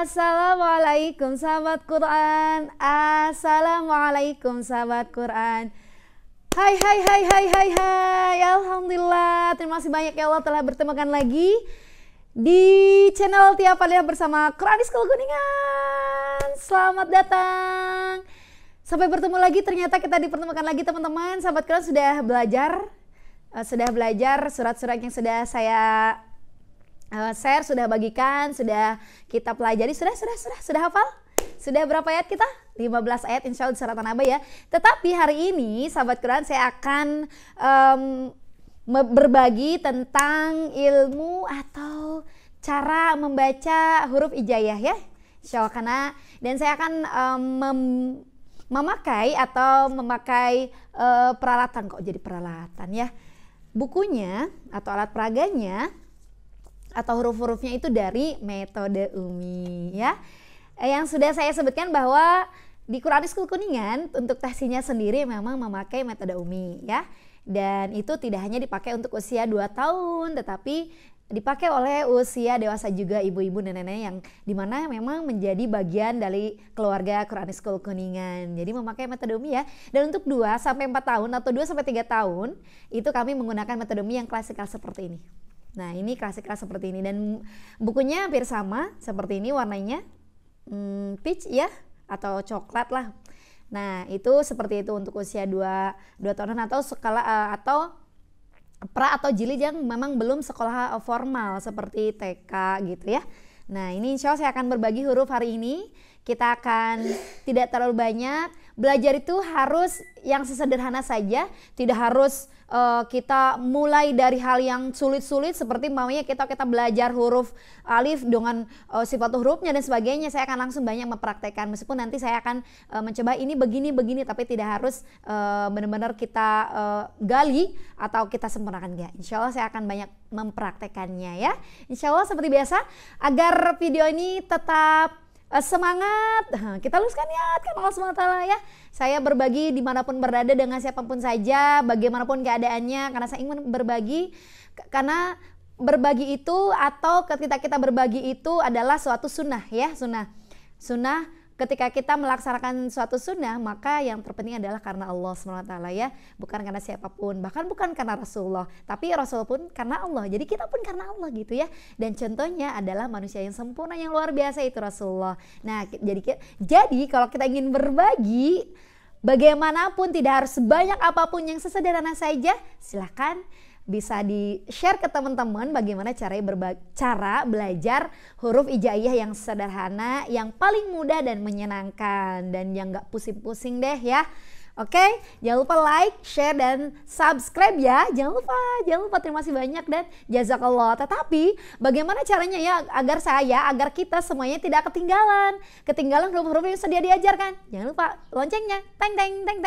Assalamualaikum sahabat Quran. Assalamualaikum sahabat Quran. Hai hai hai hai hai hai. Alhamdulillah, terima kasih banyak ya Allah telah bertemukan lagi di channel Tiap Aliyah bersama Quran School Kuningan. Selamat datang. Sampai bertemu lagi, ternyata kita dipertemukan lagi teman-teman. Sahabat Quran sudah belajar surat-surat yang sudah saya share, sudah bagikan, sudah kita pelajari, sudah hafal? Sudah berapa ayat kita? 15 ayat insya Allah di surat An-Naba ya. Tetapi hari ini sahabat Quran saya akan berbagi tentang ilmu atau cara membaca huruf hijaiyah ya, insya Allah. Dan saya akan memakai peralatan, kok jadi peralatan ya, bukunya atau alat peraganya atau huruf-hurufnya itu dari metode Umi ya. Yang sudah saya sebutkan bahwa di Quran School Kuningan untuk tesnya sendiri memang memakai metode Umi ya. Dan itu tidak hanya dipakai untuk usia 2 tahun tetapi dipakai oleh usia dewasa juga, ibu-ibu dan nenek yang dimana memang menjadi bagian dari keluarga Quran School Kuningan. Jadi memakai metode Umi ya. Dan untuk 2 sampai 4 tahun atau 2 sampai 3 tahun itu kami menggunakan metode Umi yang klasikal seperti ini. Nah ini klasikal seperti ini dan bukunya hampir sama seperti ini, warnanya peach ya atau coklat lah. Nah itu seperti itu untuk usia 2 tahunan atau atau pra atau jilid yang memang belum sekolah formal seperti TK gitu ya. Nah ini insya Allah saya akan berbagi huruf hari ini. Kita akan tidak terlalu banyak. Belajar itu harus yang sesederhana saja, tidak harus kita mulai dari hal yang sulit-sulit seperti maunya kita belajar huruf alif dengan sifat hurufnya dan sebagainya. Saya akan langsung banyak mempraktekkan, meskipun nanti saya akan mencoba ini begini tapi tidak harus benar-benar kita gali atau kita sempurnakan ya. Insya Allah saya akan banyak mempraktekannya ya. Insya Allah seperti biasa, agar video ini tetap semangat, kita luruskan niat kan Allah SWT ya. Saya berbagi dimanapun berada dengan siapapun saja, bagaimanapun keadaannya, karena saya ingin berbagi. Karena berbagi itu atau ketika kita berbagi itu adalah suatu sunnah ya, sunnah. Ketika kita melaksanakan suatu sunnah, maka yang terpenting adalah karena Allah SWT ya, bukan karena siapapun, bahkan bukan karena Rasulullah, tapi Rasul pun karena Allah. Jadi kita pun karena Allah gitu ya. Dan contohnya adalah manusia yang sempurna yang luar biasa itu Rasulullah. Nah jadi kalau kita ingin berbagi, bagaimanapun tidak harus sebanyak apapun, yang sesederhana saja, silahkan bisa di-share ke teman-teman bagaimana cara belajar huruf hijaiyah yang sederhana, yang paling mudah dan menyenangkan, dan yang gak pusing-pusing deh ya. Oke, jangan lupa like, share, dan subscribe ya. Jangan lupa, terima kasih banyak dan jazakallah. Tetapi bagaimana caranya ya agar kita semuanya tidak ketinggalan huruf-huruf yang sudah diajarkan. Jangan lupa loncengnya, teng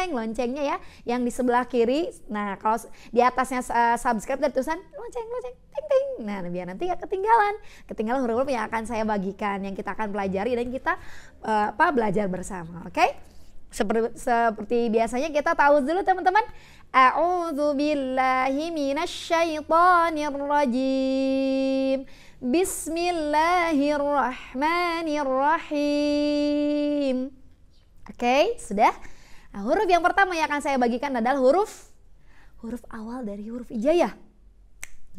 loncengnya ya, yang di sebelah kiri. Nah kalau di atasnya subscribe dan tulisan lonceng, teng. Nah biar nanti gak ketinggalan huruf-huruf yang akan saya bagikan, yang kita akan pelajari dan kita belajar bersama. Oke? Seperti biasanya kita tahu dulu teman-teman. A'udzu billahi minasyaitonir rajim. Bismillahirrahmanirrahim. Oke, sudah. Nah, huruf yang pertama yang akan saya bagikan adalah huruf awal dari huruf hijaiyah.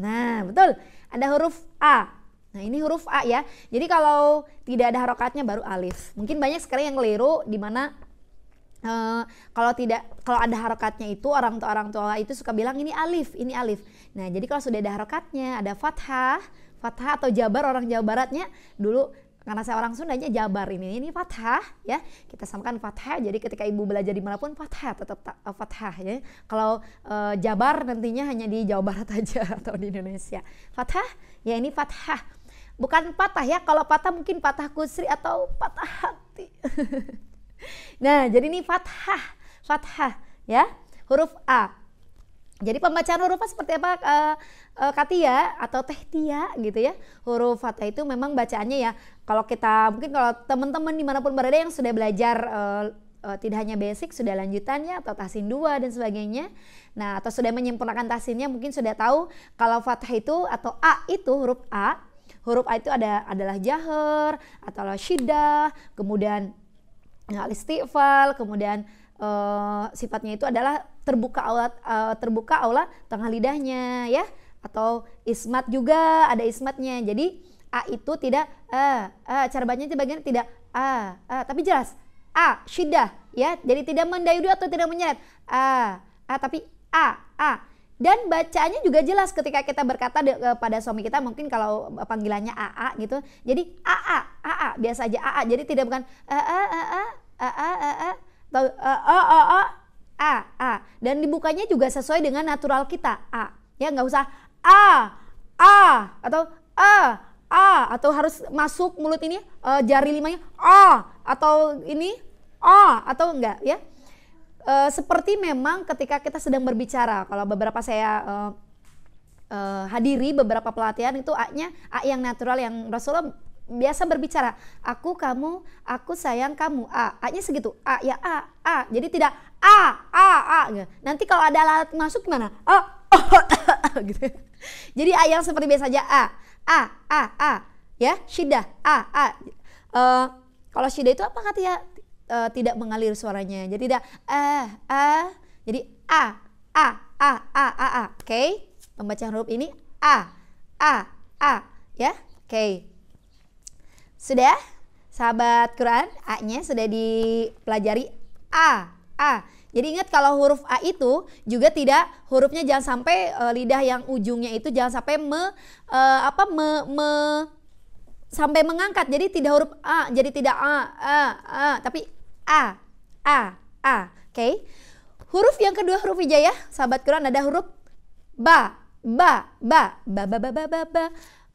Nah, betul. Ada huruf A. Nah, ini huruf A ya. Jadi kalau tidak ada harokatnya baru alif. Mungkin banyak sekali yang keliru di mana kalau ada harokatnya itu orang tua itu suka bilang ini alif. Nah jadi kalau sudah ada harokatnya, ada fathah atau jabar, orang Jawa Baratnya dulu, karena saya orang Sundanya jabar, ini fathah ya, kita samakan fathah. Jadi ketika ibu belajar dimanapun fathah, tetap fathah ya. Kalau jabar nantinya hanya di Jawa Barat aja atau di Indonesia. Fathah ya, ini fathah, bukan patah ya. Kalau patah mungkin patah kusri atau patah hati. Nah jadi ini fathah ya, huruf A. Jadi pembacaan hurufnya seperti apa Katia atau Tehtia gitu ya. Huruf fathah itu memang bacaannya ya, kalau teman-teman dimanapun berada yang sudah belajar tidak hanya basic, sudah lanjutannya atau tahsin 2 dan sebagainya. Nah atau sudah menyempurnakan tahsinnya, mungkin sudah tahu kalau fathah itu atau A itu, huruf A Huruf A itu adalah jahar atau syiddah, kemudian al-istighfal, kemudian sifatnya itu adalah terbuka aula tengah lidahnya ya, atau ismat juga ada ismatnya. Jadi A itu tidak cara bacanya itu bagian tidak tapi jelas A syiddah ya, jadi tidak mendayudu atau tidak menyeret tapi A. Dan bacanya juga jelas ketika kita berkata kepada suami kita, mungkin kalau panggilannya AA gitu, jadi AA biasa aja AA, jadi tidak bukan atau dan dibukanya juga sesuai dengan natural kita ya, nggak usah atau atau harus masuk mulut ini jari limanya atau ini atau enggak ya. Seperti memang ketika kita sedang berbicara, kalau beberapa saya hadiri beberapa pelatihan itu A-nya A yang natural, yang Rasulullah biasa berbicara, aku, kamu, aku, sayang, kamu, A-nya segitu, jadi tidak nanti kalau ada alat masuk gimana? Gitu. Jadi A yang seperti biasa aja, ya, syiddah, kalau syiddah itu apa kata ya? Tidak mengalir suaranya, jadi tidak jadi oke. Pembacaan huruf ini ya, oke. Sudah sahabat Quran, A-nya sudah dipelajari jadi ingat kalau huruf A itu juga tidak, hurufnya jangan sampai lidah yang ujungnya itu jangan sampai sampai mengangkat, jadi tidak huruf A, jadi tidak tapi oke. Huruf yang kedua, huruf hijaiyah sahabat Quran, ada huruf ba.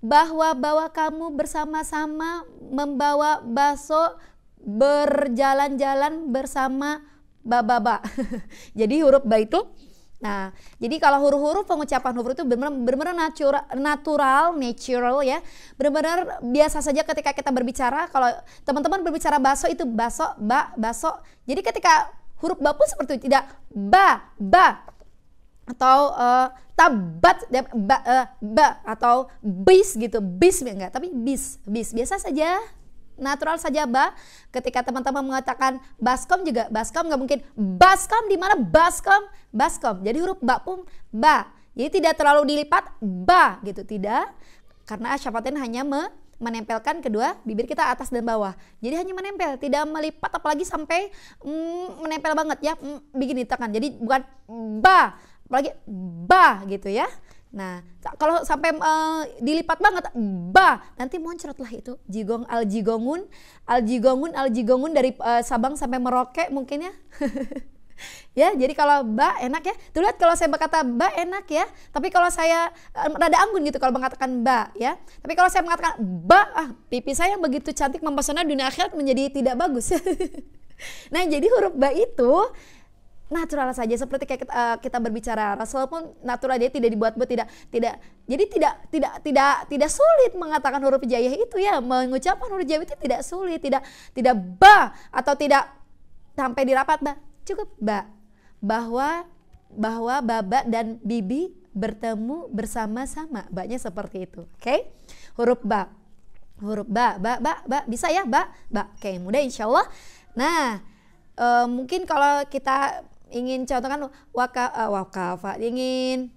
Bahwa kamu bersama-sama membawa bakso berjalan-jalan bersama ba. Jadi huruf ba itu, nah, jadi kalau huruf-huruf pengucapan huruf itu benar-benar natural ya, benar-benar biasa saja ketika kita berbicara. Kalau teman-teman berbicara bakso itu bakso. Jadi ketika huruf ba pun seperti itu, tidak ba atau tabat ba atau bis gitu, bis enggak, tapi bis biasa saja, natural saja ba. Ketika teman-teman mengatakan baskom juga, baskom nggak mungkin baskom di mana, baskom. Jadi huruf ba pun ba. Jadi tidak terlalu dilipat ba gitu, tidak. Karena syafatin hanya menempelkan kedua bibir kita atas dan bawah. Jadi hanya menempel, tidak melipat, apalagi sampai menempel banget ya, begini tekan. Jadi bukan ba, apalagi ba gitu ya. Nah, kalau sampai dilipat banget ba, nanti muncratlah itu aljigongun dari Sabang sampai Merauke mungkin ya. Ya, jadi kalau ba enak ya. Tuh lihat kalau saya berkata ba enak ya. Tapi kalau saya rada anggun gitu kalau mengatakan ba ya. Tapi kalau saya mengatakan ba, pipi saya yang begitu cantik mempesona, dunia akhirat menjadi tidak bagus. Nah, jadi huruf ba itu natural saja seperti kayak kita berbicara. Rasul pun natural, dia tidak dibuat-buat, jadi tidak sulit mengatakan huruf hijaiyah itu ya. Mengucapkan huruf hijaiyah itu tidak sulit, tidak ba atau tidak sampai dirapat ba. Cukup ba. Bahwa baba dan bibi bertemu bersama-sama. Ba-nya seperti itu. Oke? Huruf ba. Huruf ba bisa ya, ba. Oke, mudah insyaallah. Nah, mungkin kalau kita ingin contohkan wakafa, ingin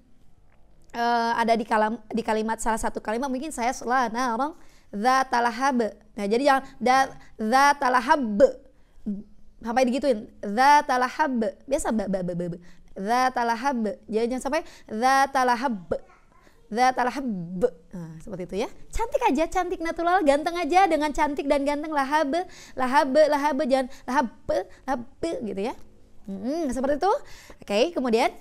ada di kalimat, salah satu kalimat mungkin saya narong dzatalahab. Nah, jadi jangan dzatalahab sampai digituin, dzatalahab biasa ba dzatalahab, jangan sampai dzatalahab. Seperti itu ya. Cantik aja, cantik natural, ganteng aja dengan cantik dan ganteng, lahab jangan lahab gitu ya. Seperti itu. Oke, kemudian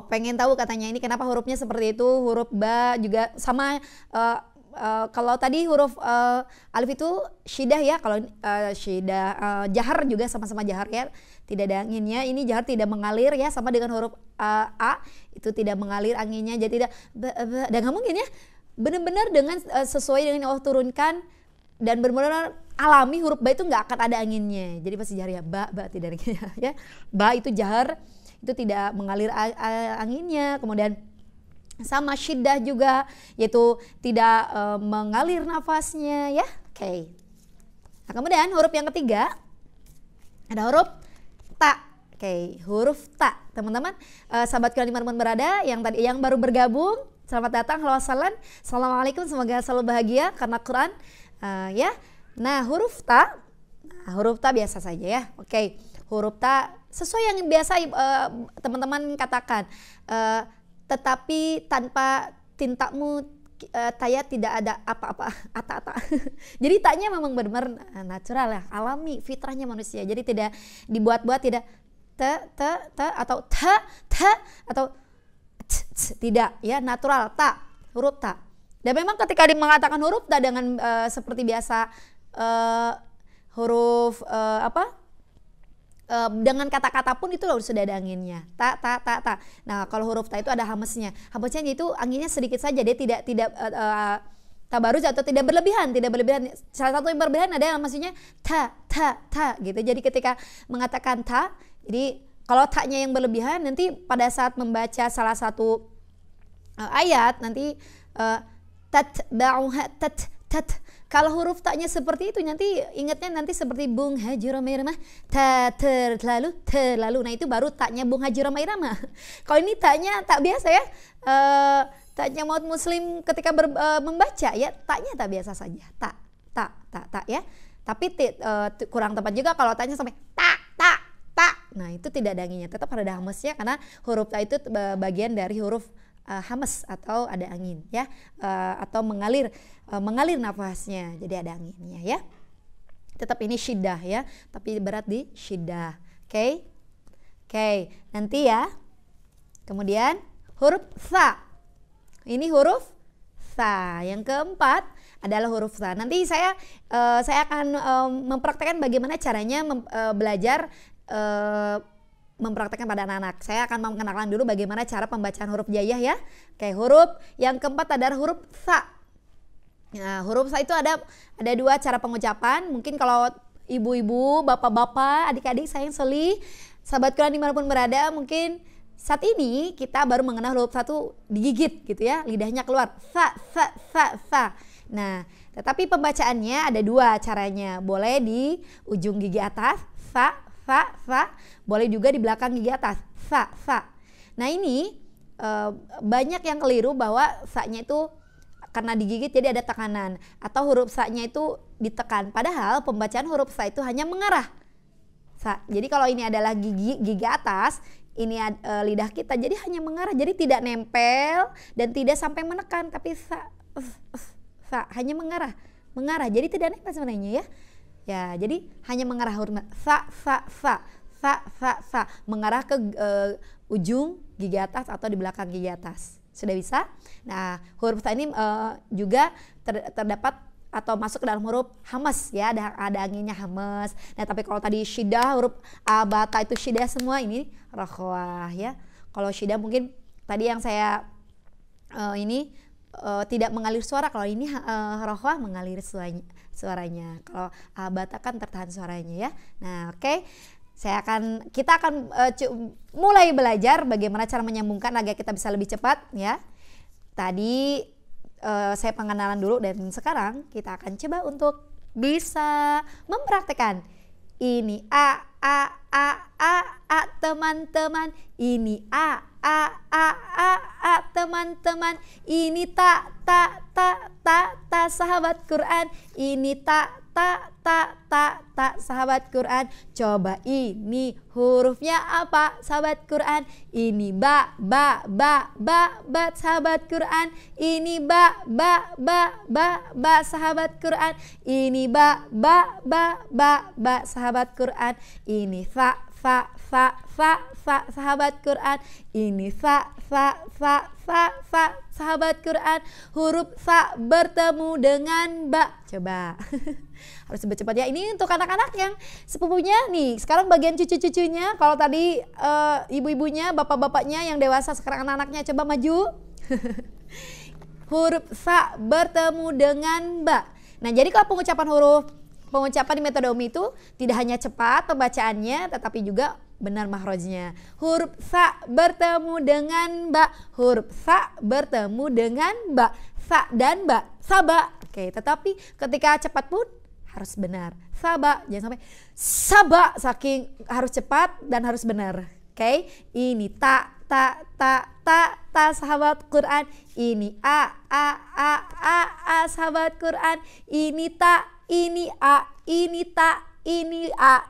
pengen tahu katanya ini kenapa hurufnya seperti itu. Huruf ba juga sama, kalau tadi huruf alif itu syiddah ya. Kalau syiddah jahar juga sama-sama jahar ya, tidak ada anginnya. Ini jahar tidak mengalir ya, sama dengan huruf A itu tidak mengalir anginnya, jadi tidak dan nggak mungkin ya, benar-benar dengan sesuai dengan yang Allah turunkan dan benar-benar alami. Huruf ba itu nggak akan ada anginnya, jadi pasti jahar ya, ba tidak ada ya. Ba itu jahar, itu tidak mengalir anginnya. Kemudian Sama syiddah juga, yaitu tidak mengalir nafasnya ya. Oke. Nah, kemudian huruf yang ketiga ada huruf ta. Oke, huruf ta. Teman-teman, sahabat Quran dimanapun berada, yang baru bergabung, selamat datang, halo wassalam, assalamualaikum, semoga selalu bahagia karena Quran. Ya. Nah, huruf ta biasa saja ya. Oke, huruf ta sesuai yang biasa teman-teman katakan. Tetapi tanpa tintamu taya tidak ada apa-apa, ata-ata. Jadi taknya memang benar-benar natural ya, alami, fitrahnya manusia. Jadi tidak dibuat-buat, tidak te atau ta atau tidak ya, natural ta, huruf ta. Dan memang ketika mengatakan huruf ta dengan seperti biasa huruf dengan kata-kata pun itu loh sudah ada anginnya. Ta. Nah, kalau huruf ta itu ada hamesnya. Hamesnya itu anginnya sedikit saja, dia tidak tabaruz atau tidak berlebihan. Salah satu yang berlebihan ada yang maksudnya ta gitu. Jadi ketika mengatakan ta, jadi kalau ta-nya yang berlebihan nanti pada saat membaca salah satu ayat nanti tatba'uha tat. Kalau huruf taknya seperti itu nanti ingatnya nanti seperti bung hajiramah irama terlalu. Nah itu baru taknya bung hajiramah irama. Kalau ini taknya tak biasa ya. Taknya maut muslim ketika membaca ya, taknya tak biasa saja. Tak ya. Tapi kurang tepat juga kalau taknya sampai tak. Nah itu tidak ada anginnya, tetap ada hamesnya karena huruf ta itu bagian dari huruf hames atau ada angin ya, atau mengalir nafasnya, jadi ada anginnya ya. Tetap ini syiddah ya, tapi berat di syiddah. Oke. Nanti ya. Kemudian huruf sa. Ini huruf sa. Yang keempat adalah huruf sa. Nanti saya akan mempraktekkan bagaimana caranya belajar mempraktekkan pada anak-anak. Saya akan mengenalkan dulu bagaimana cara pembacaan huruf jaiyah ya. Oke, huruf yang keempat adalah huruf sa. Nah, huruf sa itu ada dua cara pengucapan. Mungkin kalau ibu-ibu, bapak-bapak, adik-adik saya yang solih, sahabat Quran dimanapun berada, mungkin saat ini kita baru mengenal huruf sa itu digigit gitu ya, lidahnya keluar sa. Nah, tetapi pembacaannya ada dua caranya. Boleh di ujung gigi atas sa, boleh juga di belakang gigi atas sa. Nah ini banyak yang keliru bahwa sa-nya itu karena digigit jadi ada tekanan, atau huruf sa-nya itu ditekan, padahal pembacaan huruf sa itu hanya mengarah sa. Jadi kalau ini adalah gigi atas, ini lidah kita, jadi hanya mengarah, jadi tidak nempel dan tidak sampai menekan, tapi sa hanya mengarah, jadi tidak nempel sebenarnya ya. Ya, jadi hanya mengarah huruf sa, mengarah ke ujung gigi atas atau di belakang gigi atas. Sudah bisa? Nah, huruf sa ini juga terdapat atau masuk ke dalam huruf hamas ya, ada anginnya hamas. Nah, tapi kalau tadi syiddah, huruf abata itu syiddah semua, ini rakhwah ya. Kalau syiddah mungkin tadi yang saya tidak mengalir suara, kalau ini rakhwah mengalir suaranya. Kalau abata kan tertahan suaranya ya. Nah, oke. Kita akan mulai belajar bagaimana cara menyambungkan agar kita bisa lebih cepat ya. Tadi saya pengenalan dulu, dan sekarang kita akan coba untuk bisa mempraktekkan. Ini a teman-teman. Ini a teman-teman. Ini ta sahabat Quran. Ini ta sahabat Quran. Coba ini hurufnya apa sahabat Quran? Ini ba sahabat Quran. Ini ba sahabat Quran. Ini ba sahabat Quran. Ini fa sahabat Quran. Ini fa sahabat Quran. Huruf fa bertemu dengan ba. Coba harus cepat-cepat ya. Ini untuk anak-anak yang sepupunya nih. Sekarang bagian cucu-cucunya. Kalau tadi ibu-ibunya, bapak-bapaknya yang dewasa, sekarang anak-anaknya. Coba maju. Huruf fa bertemu dengan ba. Nah, jadi kalau pengucapan di metode Umi itu tidak hanya cepat pembacaannya, tetapi juga benar makhrajnya. Huruf sa bertemu dengan ba, huruf sa bertemu dengan ba, sa dan ba, saba. Oke, tetapi ketika cepat pun harus benar. Saba, jangan sampai saba, saking harus cepat dan harus benar. Oke, ini ta sahabat Quran. Ini a sahabat Quran. Ini ta, ini a, ini ta, ini a.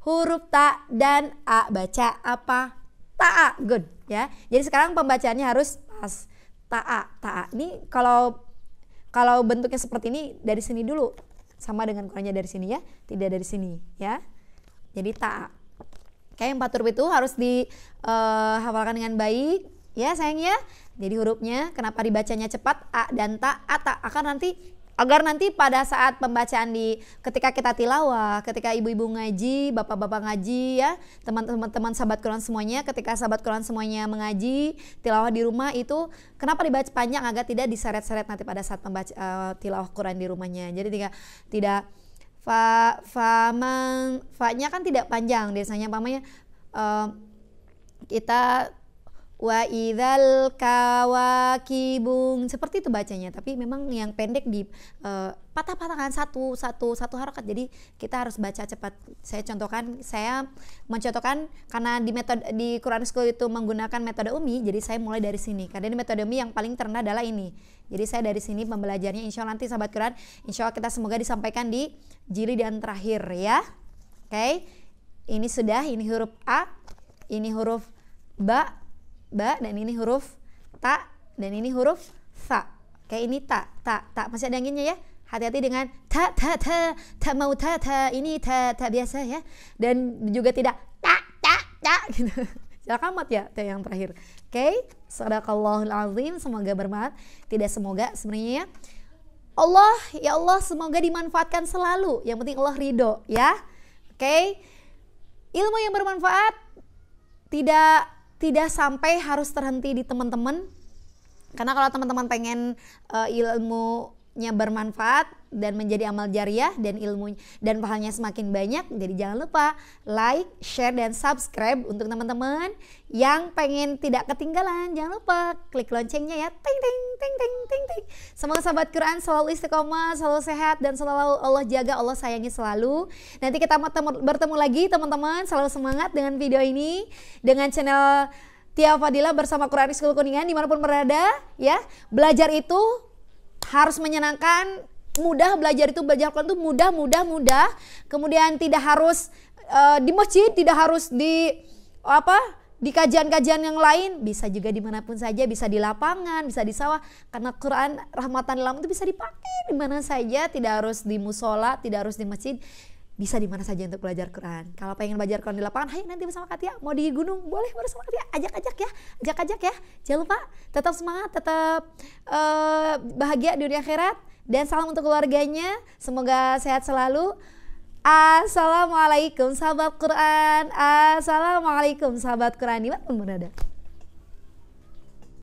Huruf ta dan a baca apa? Ta. Good ya. Jadi sekarang pembacaannya harus pas. Ta. Ini kalau bentuknya seperti ini dari sini dulu. Sama dengan Qurannya dari sini ya, tidak dari sini ya. Jadi ta. Oke, 4 huruf itu harus dihafalkan dengan baik ya sayang ya. Jadi hurufnya kenapa dibacanya cepat a dan ta, ata agar nanti pada saat pembacaan ketika kita tilawah, ketika ibu-ibu ngaji, bapak-bapak ngaji ya, teman-teman sahabat Quran semuanya, ketika sahabat Quran semuanya mengaji tilawah di rumah itu kenapa dibaca panjang agar tidak diseret-seret nanti pada saat membaca tilawah Quran di rumahnya. Jadi tidak fa-nya kan tidak panjang biasanya, pamannya kita wa idzal kawakibung seperti itu bacanya, tapi memang yang pendek di patah-patahkan satu harokat, jadi kita harus baca cepat. Saya mencontohkan karena di Quran School itu menggunakan metode Umi, jadi saya mulai dari sini karena ini metode Umi yang paling terendah adalah ini. Jadi saya dari sini pembelajarnya, insya Allah nanti sahabat Quran, insya Allah kita semoga disampaikan di jilid yang terakhir ya. Oke, ini sudah, ini huruf A, ini huruf ba, dan ini huruf ta, dan ini huruf sa. Oke, ini ta, masih ada anginnya ya. Hati-hati dengan ta mau ta, ini ta biasa ya. Dan juga tidak ta gitu. Jangan amat ya, ta yang terakhir. Oke, sadaqallahul azim, semoga bermanfaat. Tidak semoga sebenarnya ya. Ya Allah semoga dimanfaatkan selalu. Yang penting Allah ridho ya. Oke. Ilmu yang bermanfaat tidak sampai harus terhenti di teman-teman. Karena kalau teman-teman pengen ilmunya bermanfaat dan menjadi amal jariah dan ilmu dan pahalanya semakin banyak, jadi jangan lupa like, share dan subscribe untuk teman-teman yang pengen tidak ketinggalan. Jangan lupa klik loncengnya ya. Ting ting ting ting ting ting. Semoga sahabat Quran selalu istiqomah, selalu sehat dan selalu Allah jaga, Allah sayangi selalu. Nanti kita bertemu lagi teman-teman. Selalu semangat dengan video ini, dengan channel Tia Fadila bersama Quran School Kuningan dimanapun berada ya. Belajar itu harus menyenangkan, mudah. Belajar Quran itu mudah. Kemudian tidak harus di masjid, tidak harus di kajian-kajian yang lain, bisa juga dimanapun saja, bisa di lapangan, bisa di sawah, karena Quran rahmatan lil alamin itu bisa dipakai di mana saja, tidak harus di musola, tidak harus di masjid, bisa di mana saja untuk belajar Quran. Kalau pengen belajar Quran di lapangan, hayo nanti bersama Katia, mau di gunung boleh bersama Katia, ajak ya. Jangan lupa tetap semangat, tetap bahagia di dunia akhirat, dan salam untuk keluarganya, semoga sehat selalu. Assalamualaikum sahabat Quran. Assalamualaikum sahabat Quran dimanapun berada.